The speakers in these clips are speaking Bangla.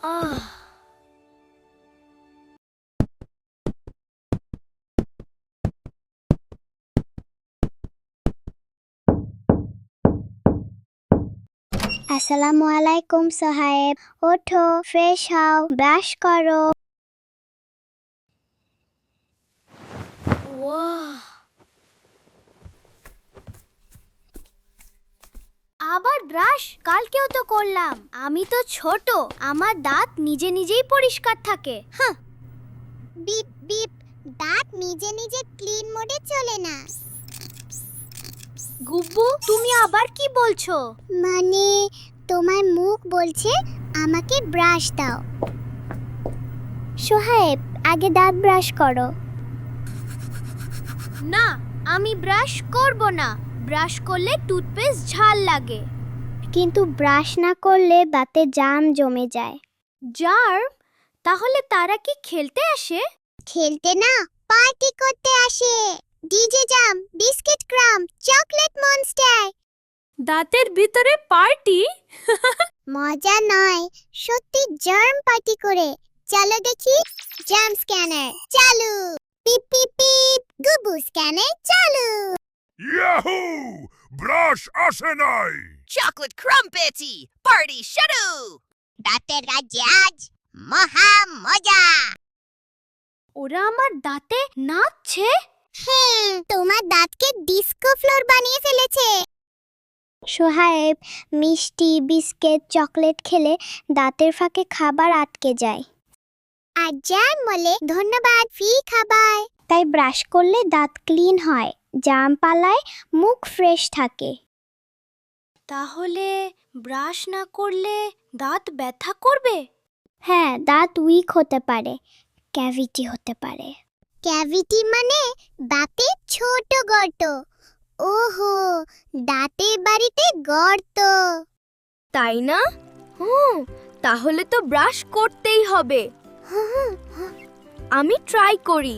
আসসালামু আলাইকুম সাহেব, ওঠো, ফ্রেশ হও, ব্রাশ করো। আবার ব্রাশ? কালকেও তো করলাম। আমি তো ছোট, আমার দাঁত নিজে নিজেই পরিষ্কার থাকে। বিপ বিপ, দাঁত নিজে নিজে ক্লিন মোডে চলে না। গুব্বু, তুমি আবার কি বলছো? মানে তোমার মুখ বলছে আমাকে ব্রাশ দাও। সোহায়েব, আগে দাঁত ব্রাশ করো। না, আমি ব্রাশ করব না। ব্রাশ করলে টুথপেস্ট ঝাল লাগে। কিন্তু ব্রাশ না করলে দাঁতে জাম জমে যায়। জার্ম? তাহলে তারা কি খেলতে আসে? খেলতে না, পার্টি করতে আসে। ডিজে জাম, বিস্কিট ক্রাম, চকলেট মনস্টার। দাঁতের ভিতরে পার্টি? মজা নয়, সত্যি জার্ম পার্টি করে। চলো দেখি, জার্ম স্ক্যানার চালু। পিপ পিপ পিপ, গুবু স্ক্যানার চালু। ইয়াহু! ব্রাশ আসে নাই! Chocolate crumpety! Party শুরু! দাঁতের রাজ্যে আজ মহা মজা। ওরা আমার দাঁতে নাচছে। তোমার দাঁতকে ডিস্কো ফ্লোর বানিয়ে ফেলেছে। সোহায়েব, মিষ্টি, বিস্কিট, চকলেট খেলে দাঁতের ফাঁকে খাবার আটকে যায়। আর জাম বলে ধন্যবাদ ফ্রি খাবার। তাই ব্রাশ করলে দাঁত ক্লিন হয়, জাম পালায়, মুখ ফ্রেশ থাকে। তাহলে ব্রাশ না করলে দাঁত ব্যথা করবে? হ্যাঁ, দাঁত উইক হতে পারে, ক্যাভিটি হতে পারে। ক্যাভিটি মানে দাঁতে ছোট গর্ত। ওহো, দাঁতের বাড়িতে গর্ত। তাই না? তাহলে তো ব্রাশ করতেই হবে। আমি ট্রাই করি।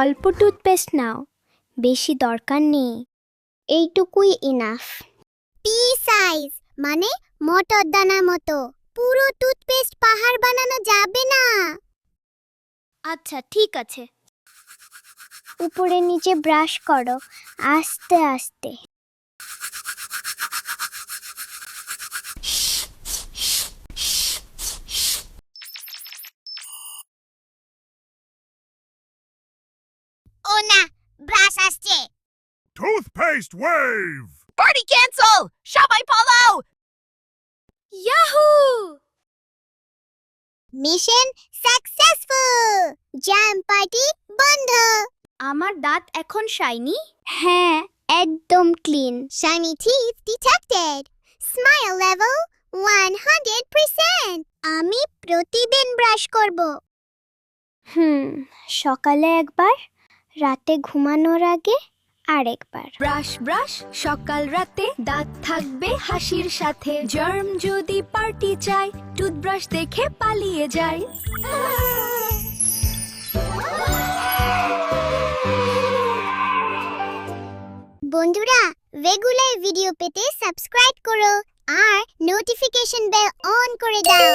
অল্প টুথপেস্ট নাও, বেশি দরকার নেই। এইটুকুই ইনাফ। পি সাইজ মানে মোটর দানা মতো। পুরো টুথপেস্ট পাহাড় বানানো যাবে না। আচ্ছা, ঠিক আছে। উপরে নিচে ব্রাশ করো, আস্তে আস্তে। ও না, ব্রাশ আসছে। Toothpaste wave! Party cancel! সবাই পালাও! Yahoo! Mission successful. Jam party বন্ধ। আমার দাঁত এখন শাইনি? হ্যাঁ, একদম clean. Shiny teeth detected. Smile level 100%। আমি প্রতিদিন ব্রাশ করব। সকালে একবার, রাতে ঘুমানোর আগে আরেকবার। ব্রাশ ব্রাশ সকাল রাতে, দাঁত থাকবে হাসির সাথে। জার্ম যদি পার্টি চাই, টুথব্রাশ দেখে পালিয়ে যায়। বন্ধুরা, রেগুলার ভিডিও পেতে সাবস্ক্রাইব করো আর নোটিফিকেশন বেল অন করে দাও।